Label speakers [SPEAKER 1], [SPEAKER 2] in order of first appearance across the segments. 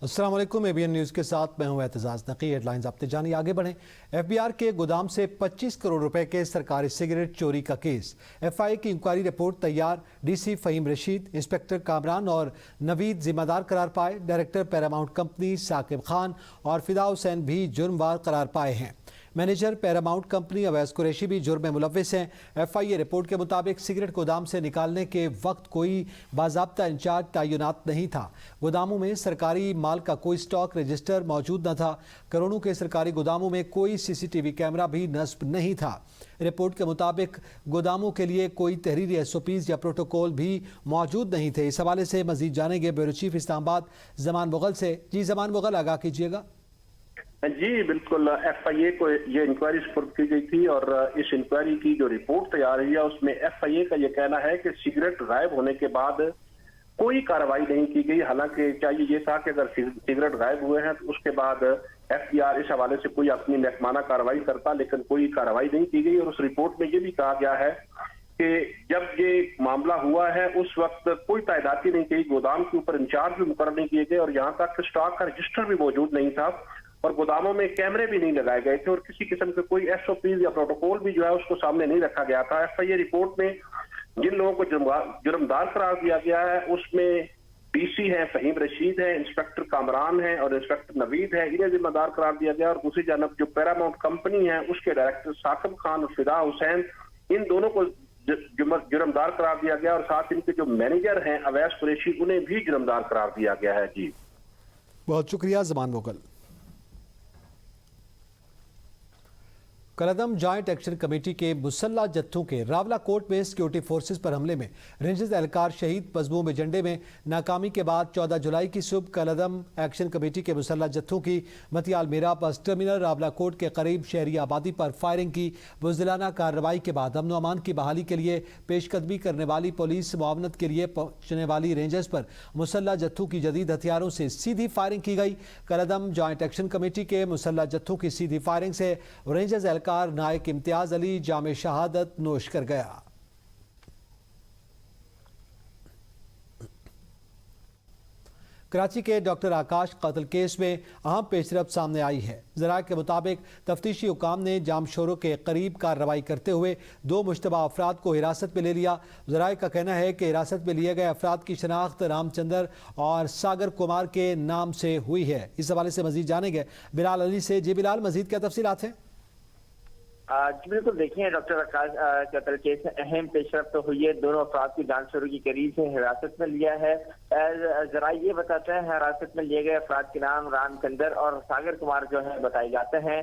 [SPEAKER 1] अस्सलाम वालेकुम। ABN news के साथ मैं हूं एतजाज नकी। हेडलाइंस आपने जानी, आगे बढ़ें। एफबीआर के गोदाम से 25 करोड़ रुपए के सरकारी सिगरेट चोरी का केस। एफआईए की इंक्वायरी रिपोर्ट तैयार। डीसी फहीम रशीद, इंस्पेक्टर कामरान और नवीद जिम्मेदार करार पाए। Director Paramount company Saqib Khan और फिदा हुसैन भी जुर्मवार करार पाए हैं। Manager Paramount company Awais Qureshi भी जुर्म में मुलव्विस हैं। एफआईए रिपोर्ट के मुताबिक सिगरेट गोदाम से निकालने के वक्त कोई बाज़ाब्ता इंचार्ज तैनात नहीं था। गोदामों में सरकारी माल का कोई स्टॉक रजिस्टर मौजूद न था। करोड़ों के सरकारी गोदामों में कोई सीसीटीवी कैमरा भी नस्ब नहीं था। रिपोर्ट के मुताबिक गोदामों के लिए कोई तहरीरी एसओपीज या प्रोटोकॉल भी मौजूद नहीं थे। इस हवाले से मजीद जानेंगे ब्यूरो चीफ इस्लामाबाद जमान मुगल से। जी जमान मुगल, आगाह कीजिएगा।
[SPEAKER 2] जी बिल्कुल, एफआईए को ये इंक्वायरी सुपुर्द की गई थी और इस इंक्वायरी की जो रिपोर्ट तैयार हुई है उसमें एफआईए का ये कहना है कि सिगरेट गायब होने के बाद कोई कार्रवाई नहीं की गई। हालांकि चाहिए ये था कि अगर सिगरेट गायब हुए हैं तो उसके बाद एफबीआर इस हवाले से कोई अपनी महकमाना कार्रवाई करता, लेकिन कोई कार्रवाई नहीं की गई। और उस रिपोर्ट में ये भी कहा गया है कि जब ये मामला हुआ है उस वक्त कोई तैनाती नहीं की, गोदाम के ऊपर इंचार्ज भी मुकर्रर नहीं किए गए और यहाँ तक स्टॉक का रजिस्टर भी मौजूद नहीं था और गोदामों में कैमरे भी नहीं लगाए गए थे और किसी किस्म के कोई एसओपीज या प्रोटोकॉल भी जो है उसको सामने नहीं रखा गया था। एफआईए रिपोर्ट में जिन लोगों को जुर्मदार करार दिया गया है उसमें डीसी है फहीम रशीद है, इंस्पेक्टर कामरान है और इंस्पेक्टर नवीद है, इन्हें जिम्मेदार करार दिया गया। और दूसरी जानब जो पैरामाउंट कंपनी है उसके डायरेक्टर साकिब खान और फिदा हुसैन, इन दोनों को जुर्मदार करार दिया गया और साथ इनके जो मैनेजर हैं अवैस कुरैशी, उन्हें भी जुर्मदार करार दिया गया है। जी
[SPEAKER 1] बहुत शुक्रिया जमान मुगल। कलअदम जॉइंट एक्शन कमेटी के मुसल्ला जत्थों के रावला कोर्ट में सिक्योरिटी फोर्सेस पर हमले में रेंजर्स एहलकार शहीद। मजमूम एजेंडे में नाकामी के बाद 14 जुलाई की सुबह कलअदम एक्शन कमेटी के मुसल्ला जत्थों की मतियाल Meera bus terminal Rawla court के करीब शहरी आबादी पर फायरिंग की। बुज़दिलाना कार्रवाई के बाद अमन अमान की बहाली के लिए पेशकदमी करने वाली पुलिस मुआवनत के लिए पहुंचने वाली रेंजर्स पर मुसल्ला जत्थों की जदीद हथियारों से सीधी फायरिंग की गई। कलअदम जॉइंट एक्शन कमेटी के मुसल्ला जत्थों की सीधी फायरिंग से रेंजर्स नायक इम्तियाज अली जामे शहादत नोश कर गया। कराची के डॉक्टर आकाश कत्ल केस में अहम पेशरफ्त सामने आई है। ज़राए के मुताबिक तफ्तीशी हुकाम ने जामशोरों के करीब कार्रवाई करते हुए 2 मुश्तबा अफराद को हिरासत में ले लिया। ज़राए का कहना है कि हिरासत में लिए गए अफराद की शनाख्त रामचंद्र और सागर कुमार के नाम से हुई है। इस हवाले से मजीद जानेंगे बिलाल अली से। जी बिलाल, मजीद क्या तफसीलात हैं?
[SPEAKER 3] जी बिल्कुल, देखिए डॉक्टर आकाश कत्ल केस में अहम पेशरफ्त तो हुई है। दोनों अफराद की जांच के करीब से हिरासत में लिया है। जरा ये बताते हैं हिरासत में लिए गए अफराद के नाम रामचंद्र और सागर कुमार जो है बताए जाते हैं।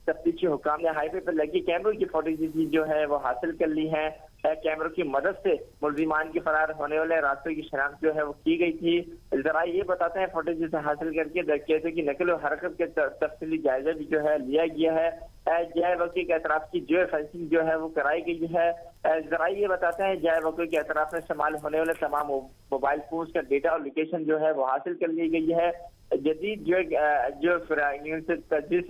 [SPEAKER 3] तफ्तीशी हुकाम ने हाईवे पर लगी कैमरों की फुटेज जो है वो हासिल कर ली है। कैमरों की मदद से मुलजिमान के फरार होने वाले रास्तों की शनाख्त जो है वो की गई थी। जरा ये बताते हैं फुटेज से हासिल करके डकैतों की नकल और हरकत के तफसीली जायजा भी जो है लिया गया है। जाय वक़ी के एतराफ की जो फेंसिंग जो है वो कराई गई है। जरा ये बताते हैं जाय वक़ी के एतराफ में इस्तेमाल होने वाले तमाम मोबाइल फोन का डेटा और लोकेशन जो है वो हासिल कर ली गई है। जदीद जो से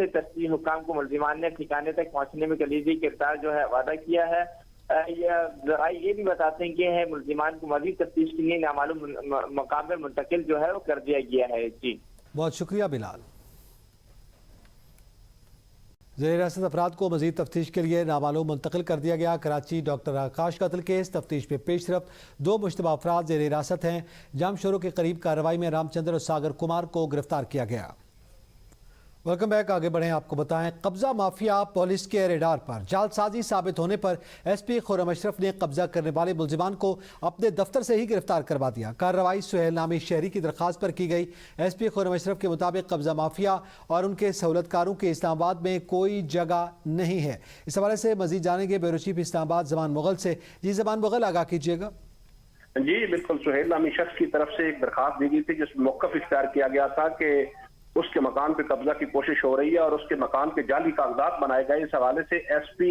[SPEAKER 3] तफ्तीशी हुकाम को मुलजिमान ने ठिकाने तक पहुंचने में कलीदी किरदार जो है वादा किया है। जरा ये भी बताते हैं कि मुलजिमान को मज़ीद तफ्तीश के लिए नामालूम मकाम पर मुंतकिल जो है वो कर दिया गया है। जी
[SPEAKER 1] बहुत शुक्रिया बिलाल। ज़ेर हिरासत अफराद को मज़ीद तफ्तीश के लिए नामालूम मुंतकिल कर दिया गया। कराची डॉक्टर आकाश कत्ल केस तफ्तीश में पेशरफ्त। 2 मुश्तबा अफराद ज़ेर हिरासत हैं। जामशोरों के करीब कार्रवाई में रामचंद्र और सागर कुमार को गिरफ्तार किया गया। वेलकम बैक, आगे बढ़ें। आपको बताएं, कब्जा माफिया पुलिस के रेडार पर। जालसाजी साबित होने पर एसपी खुर्रम अशरफ ने कब्जा करने वाले मुलजिमान को अपने दफ्तर से ही गिरफ्तार करवा दिया। कार्रवाई सुहेल नामी शहरी की दरख्वास्त पर की गई। एसपी खुर्रम अशरफ के मुताबिक कब्जा माफिया और उनके सहूलतकारों के इस्लामाबाद में कोई जगह नहीं है। इस हवाले से मजीद जानेंगे ब्यूरो चीफ इस्लामाबाद जमान मुगल से। जी जमान मुगल, आगाह कीजिएगा।
[SPEAKER 2] जी बिल्कुल, सुहेल नामी शख्स की तरफ से एक दरखास्त दी गई थी जिसमें मौक़िफ़ इख्तियार किया गया था कि उसके मकान पे कब्जा की कोशिश हो रही है और उसके मकान के जाली कागजात बनाए गए। इस हवाले से एसपी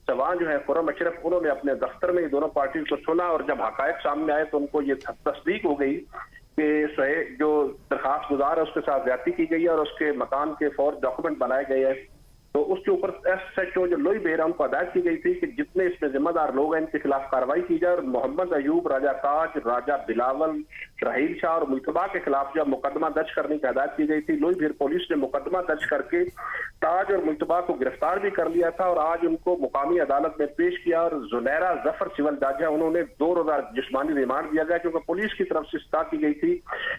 [SPEAKER 2] जवान जो है खुर्रम अशरफ, उन्होंने अपने दफ्तर में दोनों पार्टियों को सुना और जब हकायक सामने आए तो उनको ये तस्दीक हो गई कि जो दरखास्त गुजार है उसके साथ ज्यादती की गई है और उसके मकान के फौर डॉक्यूमेंट बनाए गए हैं। तो उसके ऊपर SHO जो लोई बेरा उनको हदायत की गई थी कि जितने इसमें जिम्मेदार लोग हैं इनके खिलाफ कार्रवाई की जाए और मोहम्मद अयूब, राजा ताज, राजा बिलावल, राहील शाह और मुल्तबा के खिलाफ जो मुकदमा दर्ज करने की हदायत की गई थी। लोई भीर पुलिस ने मुकदमा दर्ज करके ताज और मुल्तबा को गिरफ्तार भी कर लिया था और आज उनको मुकामी अदालत में पेश किया और जुनैरा जफर सिविल जज है, उन्होंने 2 रोजा जिस्मानी रिमांड दिया गया, क्योंकि पुलिस की तरफ से इस्ता की गई थी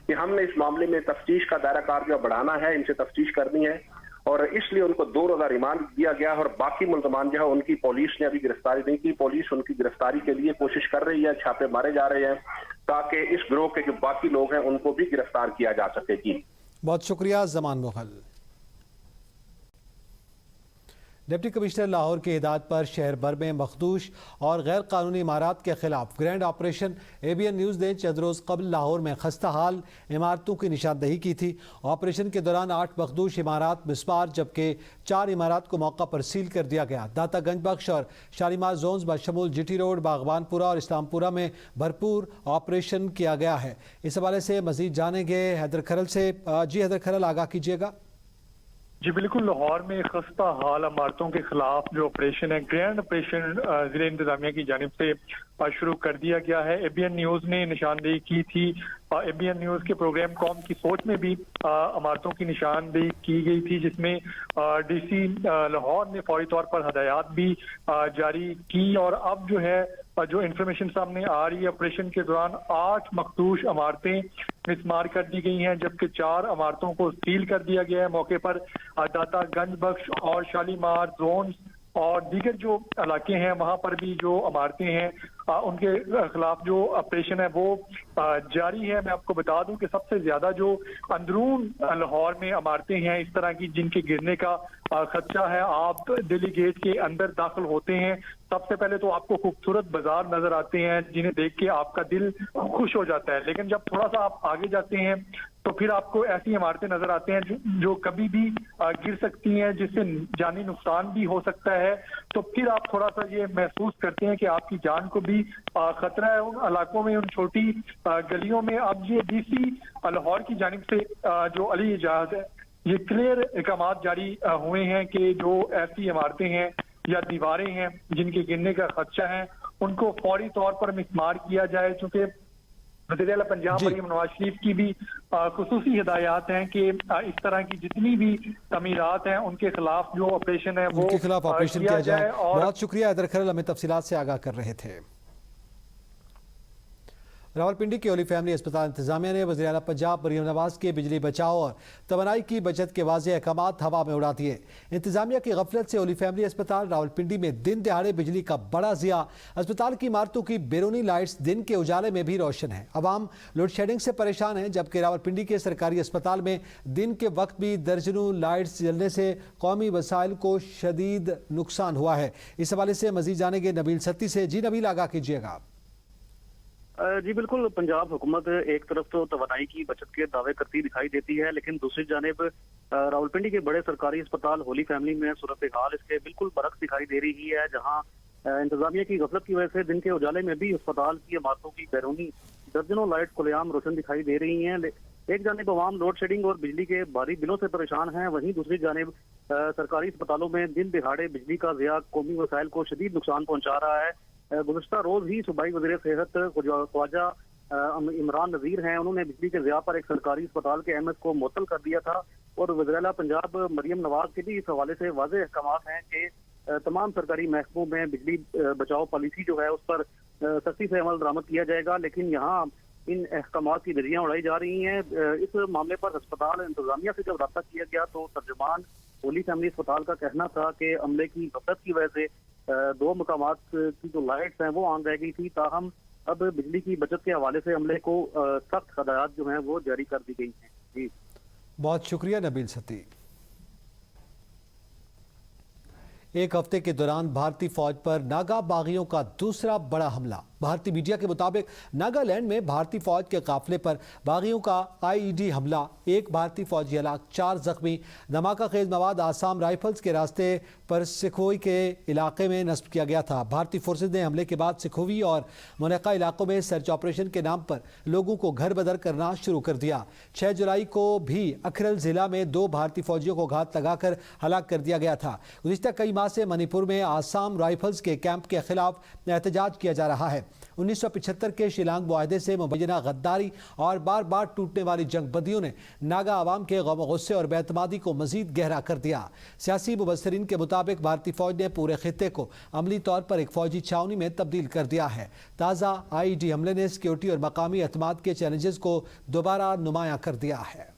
[SPEAKER 2] कि हमने इस मामले में तफ्तीश का दायरा कार जो बढ़ाना है, इनसे तफ्तीश करनी है और इसलिए उनको 2 रोजा रिमांड दिया गया। और बाकी मुल्जमान जो है उनकी पुलिस ने अभी गिरफ्तारी नहीं की। पुलिस उनकी गिरफ्तारी के लिए कोशिश कर रही है, छापे मारे जा रहे हैं ताकि इस गिरोह के जो बाकी लोग हैं उनको भी गिरफ्तार किया जा सके। जी
[SPEAKER 1] बहुत शुक्रिया जमान मुगल। डिप्टी कमिश्नर लाहौर की हिदायत पर शहर भर में मखदूश और गैर कानूनी इमारत के खिलाफ ग्रैंड ऑपरेशन ABN न्यूज़ ने चंद रोज़ कबल लाहौर में खस्ता हाल इमारतों की निशानदही की थी। ऑपरेशन के दौरान 8 मखदूश इमारत मिसमार जबकि 4 इमारत को मौका पर सील कर दिया गया। दाता गंज बख्श और शालीमार जोन्स बशमूल GT रोड, बागबानपुरा और इस्लामपुरा में भरपूर ऑपरेशन किया गया है। इस हवाले से मजीद जानेंगे हैदर खरल से। जी हैदर खरल, आगाह कीजिएगा।
[SPEAKER 4] जी बिल्कुल, लाहौर में खस्ता हाल इमारतों के खिलाफ जो ऑपरेशन है, ग्रैंड ऑपरेशन जिले इंतजामिया की जानिब से शुरू कर दिया गया है। ABN न्यूज़ ने निशानदेही की थी। ABN न्यूज़ के प्रोग्राम कौम की सोच में भी इमारतों की निशानदेही की गई थी, जिसमें DC लाहौर ने फौरी तौर पर हदायत भी जारी की और अब जो है जो इंफॉर्मेशन सामने आ रही है, ऑपरेशन के दौरान 8 मखदूश इमारतें मिसमार कर दी गई हैं जबकि 4 इमारतों को सील कर दिया गया है। मौके पर दाता गंज बख्श और शालीमार जोन और दीगर जो इलाके हैं वहां पर भी जो इमारतें हैं उनके खिलाफ जो ऑपरेशन है वो जारी है। मैं आपको बता दूं कि सबसे ज्यादा जो अंदरून लाहौर में इमारतें हैं इस तरह की जिनके गिरने का खदशा है, आप दिल्ली गेट के अंदर दाखिल होते हैं, सबसे पहले तो आपको खूबसूरत बाजार नजर आते हैं जिन्हें देख के आपका दिल खुश हो जाता है, लेकिन जब थोड़ा सा आप आगे जाते हैं तो फिर आपको ऐसी इमारतें नजर आते हैं जो कभी भी गिर सकती हैं, जिससे जानी नुकसान भी हो सकता है। तो फिर आप थोड़ा सा ये महसूस करते हैं कि आपकी जान को भी खतरा है। उन इलाकों में, उन छोटी गलियों में अब ये DC लाहौर की जानिब से जो अली इजाज है, ये क्लियर अहकामात जारी हुए हैं कि जो ऐसी इमारतें हैं या दीवारें हैं जिनके गिरने का खदशा है उनको फौरी तौर पर मिसमार किया जाए। चूंकि वज़ीर-ए-आला पंजाब मरियम नवाज शरीफ की भी खुसूसी हिदायत हैं कि इस तरह की जितनी भी तमीरात हैं उनके खिलाफ जो ऑपरेशन है वो
[SPEAKER 1] उनके खिलाफ ऑपरेशन किया जाए।
[SPEAKER 4] और
[SPEAKER 1] बहुत शुक्रिया हैदर खरल, हमें तफसीलात से आगाह कर रहे थे। रावलपिंडी के ओली फैमिली अस्पताल इंतजामिया ने वज़ीर-ए-आला पंजाब मरियम नवाज के बिजली बचाओ और तवानाई की बचत के वाज़ेह अहकामात हवा में उड़ा दिए। इंतजामिया की गफलत से ओली फैमिली अस्पताल रावलपिंडी में दिन दिहाड़े बिजली का बड़ा ज़िया। अस्पताल की इमारतों की बैरूनी लाइट्स दिन के उजाले में भी रोशन है। अवाम लोड शेडिंग से परेशान है, जबकि रावलपिंडी के सरकारी अस्पताल में दिन के वक्त भी दर्जनों लाइट्स जलने से कौमी वसाइल को शदीद नुकसान हुआ है। इस हवाले से मजीद जानेंगे नबील सत्ती से। जी नबील, आगाह कीजिएगा।
[SPEAKER 5] जी बिल्कुल, पंजाब हुकूमत एक तरफ तो तवानाई की बचत के दावे करती दिखाई देती है, लेकिन दूसरी जानिब रावलपिंडी के बड़े सरकारी अस्पताल होली फैमिली में सूरत हाल इसके बिल्कुल बरक्स दिखाई दे रही है, जहां इंतजामिया की गफलत की वजह से दिन के उजाले में भी अस्पताल की इमारतों की बैरूनी दर्जनों लाइट खुलेआम रोशन दिखाई दे रही हैं। एक जानिब अवाम लोड शेडिंग और बिजली के भारी बिलों से परेशान हैं, वहीं दूसरी जानिब सरकारी अस्पतालों में दिन दिहाड़े बिजली का ज़िया कौमी वसाइल को शदीद नुकसान पहुंचा रहा है। गुज़श्ता रोज ही सूबाई वज़ीर सेहत ख्वाजा इमरान नज़ीर हैं, उन्होंने बिजली के ज़िया पर एक सरकारी अस्पताल के MS को मुअत्तल कर दिया था और वज़ीर-ए-आला पंजाब मरियम नवाज के भी इस हवाले से वाज़ेह अहकामात हैं कि तमाम सरकारी महकमों में बिजली बचाओ पॉलिसी जो है उस पर सख्ती से अमल दरामद किया जाएगा, लेकिन यहाँ इन अहकामात की धज्जियां उड़ाई जा रही हैं। इस मामले पर अस्पताल इंतजामिया से जब रब्ता किया गया तो तर्जुमान होली फैमिली अस्पताल का कहना था कि अमले की गफलत की वजह से 2 मकामात की जो लाइट्स हैं वो ऑन रह गई थी, ताहम अब बिजली की बचत के हवाले से अमले को सख्त हदायत जो हैं वो जारी कर दी गई हैं। जी
[SPEAKER 1] बहुत शुक्रिया नबील सती। एक हफ्ते के दौरान भारतीय फौज पर नागा बागियों का दूसरा बड़ा हमला। بھارتی میڈیا کے مطابق ناگالینڈ میں بھارتی فوج کے قافلے پر باغیوں کا IED حملہ، 1 بھارتی فوجی ہلاک، 4 زخمی۔ دھماکہ خیز مواد آسام رائفلز کے راستے پر سکھوئی کے علاقے میں نصب کیا گیا تھا۔ بھارتی فورسز نے حملے کے بعد سکھوئی اور منقع علاقوں میں سرچ آپریشن کے نام پر لوگوں کو گھر بدر کرنا شروع کر دیا۔ 6 جولائی کو بھی اکھرل ضلع میں 2 بھارتی فوجیوں کو گھات لگا کر ہلاک کر دیا گیا تھا۔ گزشتہ کئی ماہ سے منی پور میں آسام رائفلز کے کیمپ کے خلاف احتجاج کیا جا رہا ہے۔ 1975 کے شیلانگ معاہدے سے مبینہ غداری اور بار بار ٹوٹنے والی جنگ بندیوں نے ناگا عوام کے غم و غصے اور بے اعتمادی کو مزید گہرا کر دیا۔ سیاسی مبصرین کے مطابق بھارتی فوج نے پورے خطے کو عملی طور پر ایک فوجی چھاونی میں تبدیل کر دیا ہے۔ تازہ IED حملے نے سیکیورٹی اور مقامی اعتماد کے چیلنجز کو دوبارہ نمایاں کر دیا ہے۔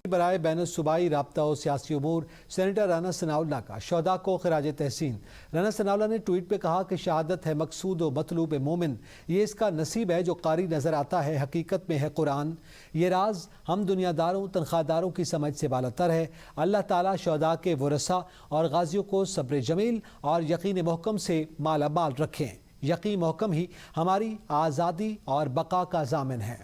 [SPEAKER 1] برائے بین الصوبائی رابطہ و سیاسی امور سینیٹر رانا ثناء اللہ کا شہداء کو خراج تحسین۔ رانا ثناء اللہ نے ٹویٹ پہ کہا کہ شہادت ہے مقصود و مطلوب مومن، یہ اس کا نصیب ہے جو قاری نظر آتا ہے، حقیقت میں ہے قرآن۔ یہ راز ہم دنیا داروں تنخواہ داروں کی سمجھ سے بالاتر ہے۔ اللہ تعالیٰ شہداء کے ورثاء اور غازیوں کو صبر جمیل اور یقین محکم سے مالا مال رکھیں۔ یقین محکم ہی ہماری آزادی اور بقا کا ضامن ہے۔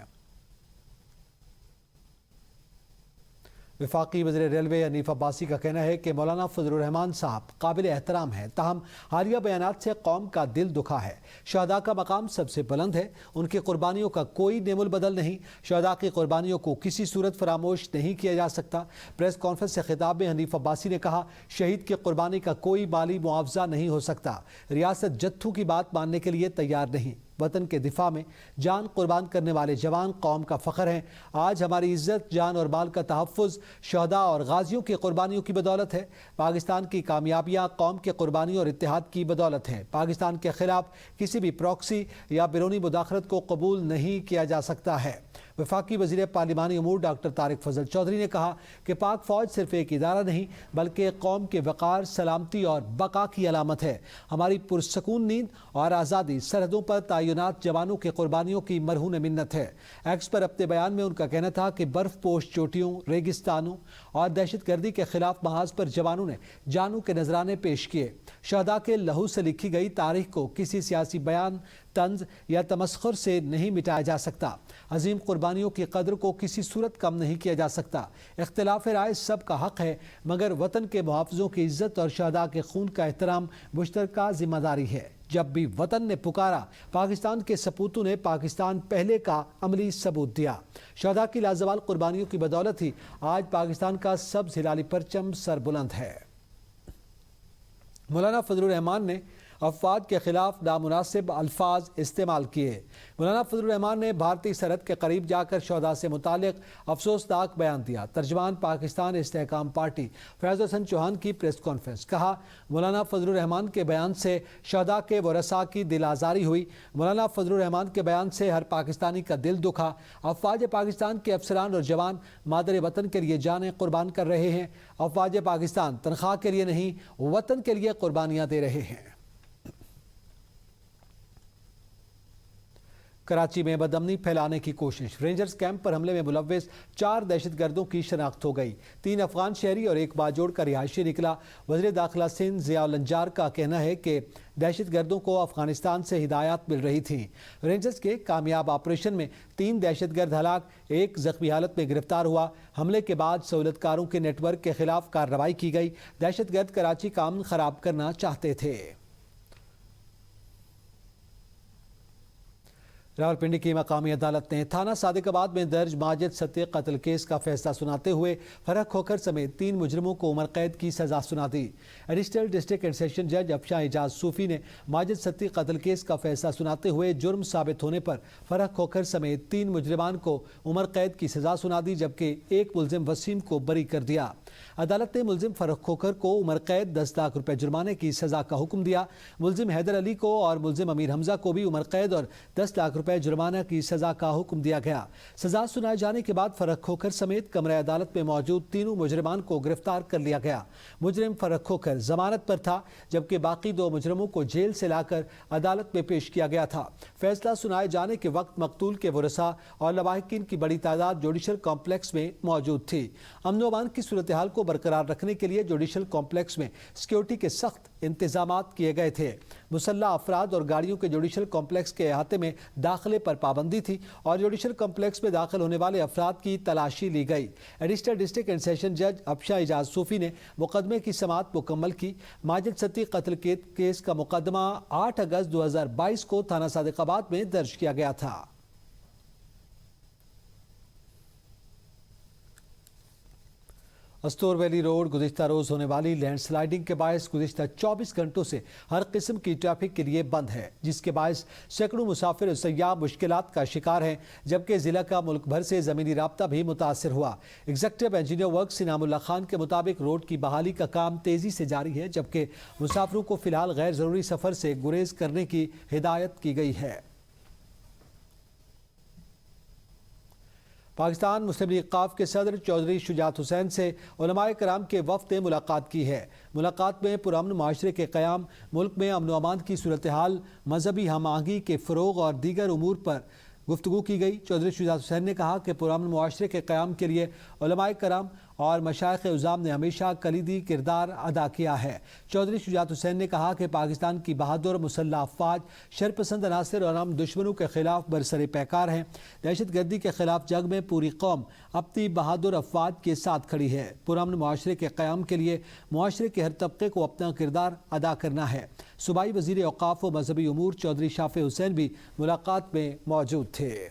[SPEAKER 1] وفاقی وزیر ریلوے حنیف عباسی کا کہنا ہے کہ مولانا فضل الرحمان صاحب قابل احترام ہیں، تاہم حالیہ بیانات سے قوم کا دل دکھا ہے۔ شہداء کا مقام سب سے بلند ہے، ان کی قربانیوں کا کوئی نیم البدل نہیں، شہداء کی قربانیوں کو کسی صورت فراموش نہیں کیا جا سکتا۔ پریس کانفرنس سے خطاب میں حنیف عباسی نے کہا، شہید کی قربانی کا کوئی مالی معاوضہ نہیں ہو سکتا۔ ریاست جتھوں کی بات ماننے کے لیے تیار نہیں۔ وطن کے دفاع میں جان قربان کرنے والے جوان قوم کا فخر ہیں۔ آج ہماری عزت، جان اور مال کا تحفظ شہداء اور غازیوں کی قربانیوں کی بدولت ہے۔ پاکستان کی کامیابیاں قوم کی قربانیوں اور اتحاد کی بدولت ہیں۔ پاکستان کے خلاف کسی بھی پراکسی یا بیرونی مداخلت کو قبول نہیں کیا جا سکتا ہے۔ وفاقی وزیر پارلیمانی امور ڈاکٹر طارق فضل چودھری نے کہا کہ پاک فوج صرف ایک ادارہ نہیں بلکہ قوم کے وقار، سلامتی اور بقا کی علامت ہے۔ ہماری پرسکون نیند اور آزادی سرحدوں پر تعینات جوانوں کی قربانیوں کی مرہون منت ہے۔ ایکس پر اپنے بیان میں ان کا کہنا تھا کہ برف پوش چوٹیوں، ریگستانوں اور دہشت گردی کے خلاف محاذ پر جوانوں نے جانوں کے نذرانے پیش کیے۔ شہداء کے لہو سے لکھی گئی تاریخ کو کسی سیاسی بیان، طنز یا تمسخر سے نہیں مٹایا جا سکتا۔ عظیم قربانیوں کی قدر کو کسی صورت کم نہیں کیا جا سکتا۔ اختلاف رائے سب کا حق ہے، مگر وطن کے محافظوں کی عزت اور شہداء کے خون کا احترام مشترکہ ذمہ داری ہے۔ جب بھی وطن نے پکارا، پاکستان کے سپوتوں نے پاکستان پہلے کا عملی ثبوت دیا۔ شہداء کی لازوال قربانیوں کی بدولت ہی آج پاکستان کا سبز ہلالی پرچم سر بلند ہے۔ مولانا فضل الرحمان نے افواج کے خلاف نامناسب الفاظ استعمال کیے۔ مولانا فضل الرحمان نے بھارتی سرحد کے قریب جا کر شہداء سے متعلق افسوسناک بیان دیا۔ ترجمان پاکستان استحکام پارٹی فیض حسن چوہان کی پریس کانفرنس، کہا مولانا فضل الرحمان کے بیان سے شہداء کے ورثاء کی دل آزاری ہوئی۔ مولانا فضل الرحمان کے بیان سے ہر پاکستانی کا دل دکھا۔ افواج پاکستان کے افسران اور جوان مادر وطن کے لیے جانیں قربان کر رہے ہیں۔ افواج پاکستان تنخواہ کے لیے نہیں، وطن کے لیے قربانیاں دے رہے ہیں۔ کراچی میں بدامنی پھیلانے کی کوشش، رینجرز کیمپ پر حملے میں ملوث 4 دہشت گردوں کی شناخت ہو گئی۔ 3 افغان شہری اور 1 باجوڑ کا رہائشی نکلا۔ وزیر داخلہ سندھ ضیاء الانجار کا کہنا ہے کہ دہشت گردوں کو افغانستان سے ہدایات مل رہی تھیں۔ رینجرز کے کامیاب آپریشن میں 3 دہشت گرد ہلاک، 1 زخمی حالت میں گرفتار ہوا۔ حملے کے بعد سہولت کاروں کے نیٹ ورک کے خلاف کارروائی کی گئی۔ دہشت گرد کراچی کا امن خراب کرنا چاہتے تھے۔ راولپنڈی کی مقامی عدالت نے تھانہ صادق آباد میں درج ماجد صدیق قتل کیس کا فیصلہ سناتے ہوئے فرح کھوکھر سمیت 3 مجرموں کو عمر قید کی سزا سنا دی۔ ایڈیشنل ڈسٹرکٹ اینڈ سیشن جج افشاں اعجاز صوفی نے ماجد صدیق قتل کیس کا فیصلہ سناتے ہوئے جرم ثابت ہونے پر فرح کھوکھر سمیت 3 مجرمان کو عمر قید کی سزا سنا دی، جبکہ 1 ملزم وسیم کو بری کر دیا۔ عدالت نے ملزم فرح کھوکھر کو عمر قید 10 لاکھ روپے جرمانے کی سزا کا حکم دیا۔ ملزم حیدر علی کو اور ملزم امیر حمزہ کو بھی عمر قید اور 10 لاکھ روپے جرمانہ کی سزا کا حکم دیا گیا۔ سزا سنائے جانے کے بعد فرح کھوکھر سمیت کمرہ عدالت میں موجود 3 مجرمان کو گرفتار کر لیا گیا۔ مجرم فرح کھوکھر ضمانت پر تھا، جبکہ باقی 2 مجرموں کو جیل سے لا کر عدالت میں پیش کیا گیا تھا۔ فیصلہ سنائے جانے کے وقت مقتول کے ورثاء اور لواحقین کی بڑی تعداد جوڈیشل کمپلیکس میں موجود تھی۔ امن و امان کی صورتحال صورتحال کو برقرار رکھنے کے لیے جوڈیشل کمپلیکس میں سیکیورٹی کے سخت انتظامات کیے گئے تھے۔ مسلح افراد اور گاڑیوں کے جوڈیشل کمپلیکس کے احاطے میں داخلے پر پابندی تھی اور جوڈیشل کمپلیکس میں داخل ہونے والے افراد کی تلاشی لی گئی۔ ایڈیشنل ڈسٹرکٹ اینڈ سیشن جج ابشا اعجاز صوفی نے مقدمے کی سماعت مکمل کی۔ ماجد صدیق قتل کیس کا مقدمہ 8 اگست 2022 کو تھانہ صادق آباد میں درج کیا گیا تھا۔ استور ویلی روڈ گزشتہ روز ہونے والی لینڈ سلائیڈنگ کے باعث گزشتہ 24 گھنٹوں سے ہر قسم کی ٹریفک کے لیے بند ہے، جس کے باعث سینکڑوں مسافر اور سیاح مشکلات کا شکار ہیں، جبکہ ضلع کا ملک بھر سے زمینی رابطہ بھی متاثر ہوا۔ ایگزیکٹو انجینئر ورکس انعام اللہ خان کے مطابق روڈ کی بحالی کا کام تیزی سے جاری ہے، جبکہ مسافروں کو فی الحال غیر ضروری سفر سے گریز کرنے کی ہدایت کی گئی ہے۔ پاکستان مسلم لیگ ق کے صدر چودھری شجاعت حسین سے علماء کرام کے وفد نے ملاقات کی ہے۔ ملاقات میں پرامن معاشرے کے قیام، ملک میں امن و امان کی صورتحال، مذہبی ہم آہنگی کے فروغ اور دیگر امور پر گفتگو کی گئی۔ چودھری شجاعت حسین نے کہا کہ پرامن معاشرے کے قیام کے لیے علماء کرام اور مشائخ عظام نے ہمیشہ کلیدی کردار ادا کیا ہے۔ چودھری شجاعت حسین نے کہا کہ پاکستان کی بہادر مسلح افواج شرپسند عناصر اور ہم دشمنوں کے خلاف برسر پیکار ہیں۔ دہشت گردی کے خلاف جنگ میں پوری قوم اپنی بہادر افواج کے ساتھ کھڑی ہے۔ پرامن معاشرے کے قیام کے لیے معاشرے کے ہر طبقے کو اپنا کردار ادا کرنا ہے۔ صوبائی وزیر اوقاف و مذہبی امور چودھری شافع حسین بھی ملاقات میں موجود تھے۔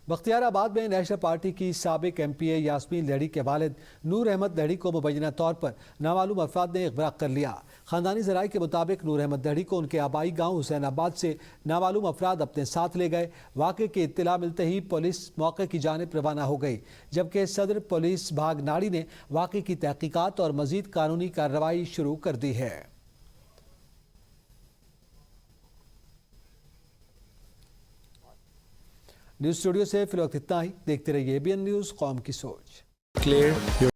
[SPEAKER 1] بختیار آباد میں نیشنل پارٹی کی سابق ایم پی اے یاسمین لہڑی کے والد نور احمد لہڑی کو مبینہ طور پر نامعلوم افراد نے اغوا کر لیا۔ خاندانی ذرائع کے مطابق نور احمد لہڑی کو ان کے آبائی گاؤں حسین آباد سے نامعلوم افراد اپنے ساتھ لے گئے۔ واقعے کی اطلاع ملتے ہی پولیس موقع کی جانب روانہ ہو گئی، جبکہ صدر پولیس بھاگ ناڑی نے واقعے کی تحقیقات اور مزید قانونی کارروائی شروع کر دی ہے۔ نیوز اسٹوڈیو سے فی الوقت اتنا ہی۔ دیکھتے رہیے ABN نیوز، قوم کی سوچ۔